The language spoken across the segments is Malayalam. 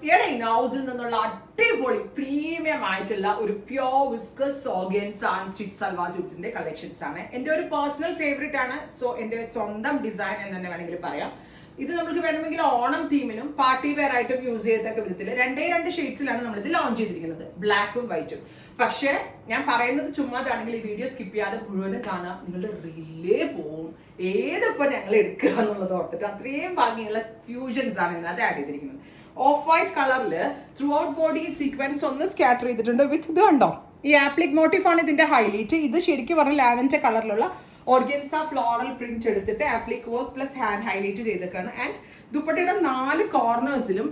ഇവിടെ ഇനൗസിൽ നിന്നുള്ള അടിപൊളി പ്രീമിയം ആയിട്ടുള്ള ഒരു pure viscose organza unstitched salwar സ്യൂട്ട്സിന്റെ കളക്ഷൻസ് ആണ്. എൻ്റെ ഒരു പേഴ്സണൽ ഫേവറേറ്റ് ആണ്. സോ എൻ്റെ സ്വന്തം ഡിസൈൻ എന്ന് തന്നെ വേണമെങ്കിൽ പറയാം. ഇത് നമുക്ക് വേണമെങ്കിൽ ഓണം തീമിനും പാർട്ടി വെയർ ആയിട്ടും യൂസ് ചെയ്യത്തക്ക വിധത്തിൽ രണ്ട് ഷെയ്ഡ്സിലാണ് നമ്മൾ ഇത് ലോഞ്ച് ചെയ്തിരിക്കുന്നത്, ബ്ലാക്കും വൈറ്റും. പക്ഷെ ഞാൻ പറയുന്നത് ചുമ്മാതാണെങ്കിൽ ഈ വീഡിയോ സ്കിപ്പ് ചെയ്യാതെ മുഴുവനും കാണാം, നിങ്ങളുടെ റിലേ പോവും ഏതിപ്പോ ഞങ്ങൾ എടുക്കുക എന്നുള്ളത് ഓർത്തിട്ട്. അത്രയും ഭംഗിയുള്ള ഫ്യൂഷൻസ് ആണ് ഇതിനകത്ത് ആഡ് ചെയ്തിരിക്കുന്നത്. ഓഫ് വൈറ്റ് കളറിൽ ത്രൂ ഔട്ട് ബോഡി സീക്വൻസ് ഒന്ന് സ്കാറ്റർ ചെയ്തിട്ടുണ്ട് വിത്ത് ഇത് കണ്ടോ, ഈ ആപ്ലിക് മോട്ടീഫ് ആണ് ഇതിന്റെ ഹൈലൈറ്റ്. ഇത് ശരിക്കും പറഞ്ഞാൽ ലാവൻഡർ കളറിലുള്ള ഓർഗൻസ ഫ്ലോറൽ പ്രിന്റ് എടുത്തിട്ട് applique work plus hand highlight ചെയ്തേക്കാണ്. ആൻഡ് ദുപ്പട്ടയുടെ 4 കോർണേഴ്സിലും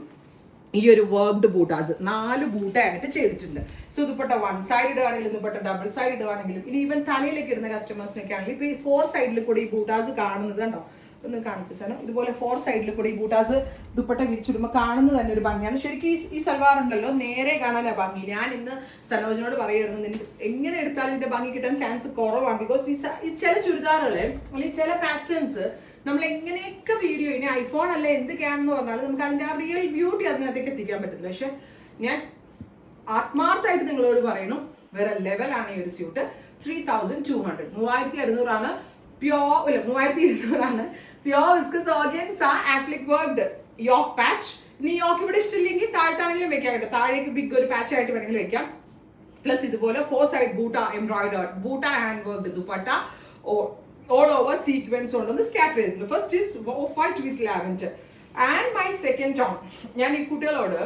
ഈ ഒരു വർക്ക്ഡ് ബൂട്ടാസ് 4 ബൂട്ടായിട്ട് ചെയ്തിട്ടുണ്ട്. സോ ദുപ്പട്ട 1 സൈഡ് ഇടുകയാണെങ്കിലും ദുപ്പട്ട ഡബിൾ സൈഡ് ഇടുകയാണെങ്കിലും ഇനി ഈവൻ തലയിലേക്ക് ഇടുന്ന കസ്റ്റമേഴ്സിനൊക്കെ ആണെങ്കിൽ ഇപ്പൊ ഈ 4 സൈഡിൽ കൂടി ഈ ബൂട്ടാസ് കാണുന്നത് കണ്ടോ, ഒന്ന് കാണിച്ചു സാധനം. ഇതുപോലെ 4 സൈഡിൽ കൂടി ഈ ബൂട്ടാസ് ദുപ്പട്ട വിരിച്ചിടുമ്പോൾ കാണുന്നത് തന്നെ ഒരു ഭംഗിയാണ്. ശരിക്കും ഈ സൽവാർ ഉണ്ടല്ലോ നേരെ കാണാനാ ഭംഗി. ഞാൻ ഇന്ന് സനോജിനോട് പറയുമായിരുന്നു, നിനക്ക് എങ്ങനെ എടുത്താലും ഇതിന്റെ ഭംഗി കിട്ടാൻ ചാൻസ് കുറവാണ്. ബിക്കോസ് ഈ ചില ചുരിദാറുകളെ അല്ലെങ്കിൽ ചില പാറ്റേൺസ് നമ്മൾ എങ്ങനെയൊക്കെ വീഡിയോ, ഇനി ഐഫോൺ അല്ല എന്ത് ക്യാമെന്ന് പറഞ്ഞാലും നമുക്ക് അതിന്റെ ആ റിയൽ ബ്യൂട്ടി അതിനകത്തേക്ക് എത്തിക്കാൻ പറ്റത്തില്ല. പക്ഷെ ഞാൻ ആത്മാർത്ഥമായിട്ട് നിങ്ങളോട് പറയുന്നു, വേറെ ലെവലാണ് ഈ ഒരു suit. 3200 3200 3200 pure viscose organza applique worked yoke patch. ഇനി യോക്ക് ഇവിടെ ഇഷ്ടമില്ലെങ്കിൽ താഴ്ത്താണെങ്കിലും വെക്കാൻ കേട്ടോ, താഴേക്ക് ബിഗ് ഒരു പാച്ച് ആയിട്ട് വേണമെങ്കിൽ വെക്കാം. പ്ലസ് ഇതുപോലെ 4 side buta embroidered buta hand worked dupatta all over sequence കൊണ്ടൊന്ന് സ്കാറ്റർ ചെയ്തിട്ടുണ്ട്. First is off white with lavender and my second tone. ഞാൻ ഈ കുട്ടികളോട്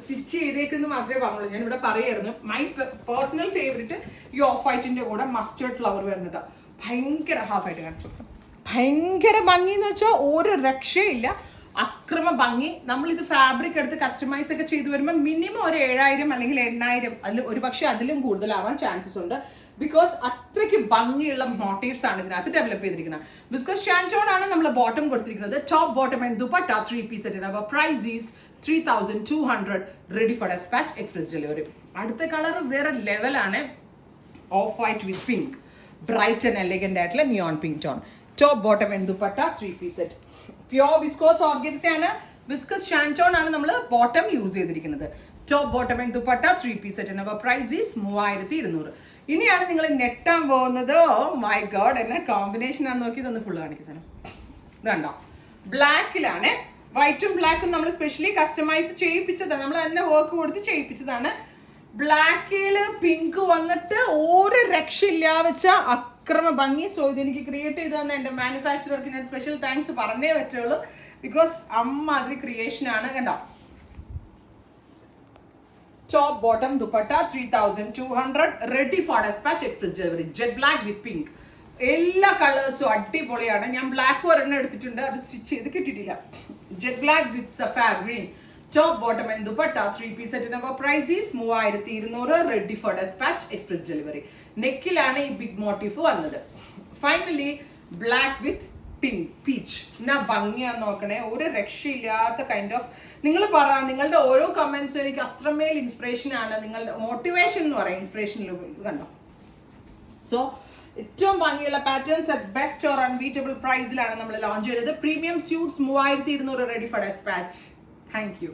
സ്റ്റിച്ച് ചെയ്തേക്കെന്ന് മാത്രമേ പറഞ്ഞുള്ളൂ. ഞാൻ ഇവിടെ പറയായിരുന്നു മൈ പേഴ്സണൽ ഫേവറേറ്റ് ഈ ഓഫ് വൈറ്റിന്റെ കൂടെ മസ്റ്റേർഡ് ഫ്ലവർ വരുന്നത്. ഭയങ്കര ഹാഫായിട്ട് കാണിച്ചു, ഭയങ്കര ഭംഗി എന്ന് വെച്ചാൽ ഒരു രക്ഷയില്ല, അക്രമ ഭംഗി. നമ്മളിത് ഫാബ്രിക് എടുത്ത് കസ്റ്റമൈസ് ഒക്കെ ചെയ്തു വരുമ്പോൾ മിനിമം ഒരു 7000 അല്ലെങ്കിൽ 8000 അതിൽ ഒരു പക്ഷേ അതിലും കൂടുതലാവാൻ ചാൻസസ് ഉണ്ട്. ബിക്കോസ് അത്രയ്ക്ക് ഭംഗിയുള്ള മോട്ടീവ്സ് ആണ് ഇതിനകത്ത് ഡെവലപ്പ് ചെയ്തിരിക്കുന്നത്. ബിസ്കസ് ഷാൻറ്റോൺ ആണ് നമ്മൾ ബോട്ടം കൊടുത്തിരിക്കുന്നത്. Top bottom and dupatta 3 piece set. Our price is 3200, ready for dispatch, express delivery. അടുത്ത കളർ വേറെ ലെവലാണ്, off white with pink, bright and elegant ആയിട്ടുള്ള neon pink tone. Top bottom and dupatta 3 piece set. Pure viscose organza ആണ്, വിസ്കസ് ഷാൻറ്റോൺ ആണ് നമ്മൾ ബോട്ടം യൂസ് ചെയ്തിരിക്കുന്നത്. Top bottom and dupatta 3 piece set. Our price is 3200. ഇനിയാണ് നിങ്ങൾ നെട്ടാൻ പോകുന്നത്. ഓ മൈ ഗോഡ്, എന്നെ കോമ്പിനേഷൻ ആണ് നോക്കി തന്നെ ഫുള്ള് കാണിക്കുന്നത്. ഇതുണ്ടോ, ബ്ലാക്കിലാണ്, വൈറ്റും ബ്ലാക്കും നമ്മൾ സ്പെഷ്യലി കസ്റ്റമൈസ് ചെയ്യിപ്പിച്ചതാണ്, നമ്മൾ തന്നെ വർക്ക് കൊടുത്ത് ചെയ്യിപ്പിച്ചതാണ്. ബ്ലാക്കിൽ പിങ്ക് വന്നിട്ട് ഒരു രക്ഷയില്ല വെച്ച അക്രമ ഭംഗി. സോ ഇതെനിക്ക് ക്രിയേറ്റ് ചെയ്ത് തന്നെ എൻ്റെ മാനുഫാക്ചറർക്ക് ഞാൻ സ്പെഷ്യൽ താങ്ക്സ് പറഞ്ഞേ പറ്റുള്ളൂ. ബിക്കോസ് അമ്മാതിരി ക്രിയേഷൻ ആണ്. കണ്ടോ, top bottom dupatta 3200, ready for dispatch, express delivery. Jet black with pink. എല്ലാ കളേഴ്സും അടിപൊളിയാണ്. ഞാൻ ബ്ലാക്ക് ഒരെണ്ണം എടുത്തിട്ടുണ്ട്, അത് സ്റ്റിച്ച് ചെയ്ത് കിട്ടിയിട്ടില്ല. Jet black with sapphire green. Top bottom and dupatta 3 piece set. Our price is 3200, ready for dispatch, express delivery. നെക്കിലാണ് ഈ ബിഗ് മോട്ടീഫ് വന്നത്. Finally black with pink peach. എന്നാ ഭംഗിയാന്ന് നോക്കണേ, ഒരു രക്ഷയില്ലാത്ത കൈൻഡ് ഓഫ്. നിങ്ങൾ പറ, നിങ്ങളുടെ ഓരോ കമന്റ്സും എനിക്ക് അത്രമേൽ ഇൻസ്പിറേഷൻ ആണ്. നിങ്ങളുടെ മോട്ടിവേഷൻ എന്ന് പറയാം ഇൻസ്പിറേഷനിൽ കണ്ടോ. സോ ഏറ്റവും ഭംഗിയുള്ള patterns at best or unbeatable പ്രൈസിലാണ് നമ്മൾ ലോഞ്ച് ചെയ്തത്. Premium suits 3200, ready for dispatch. Thank U.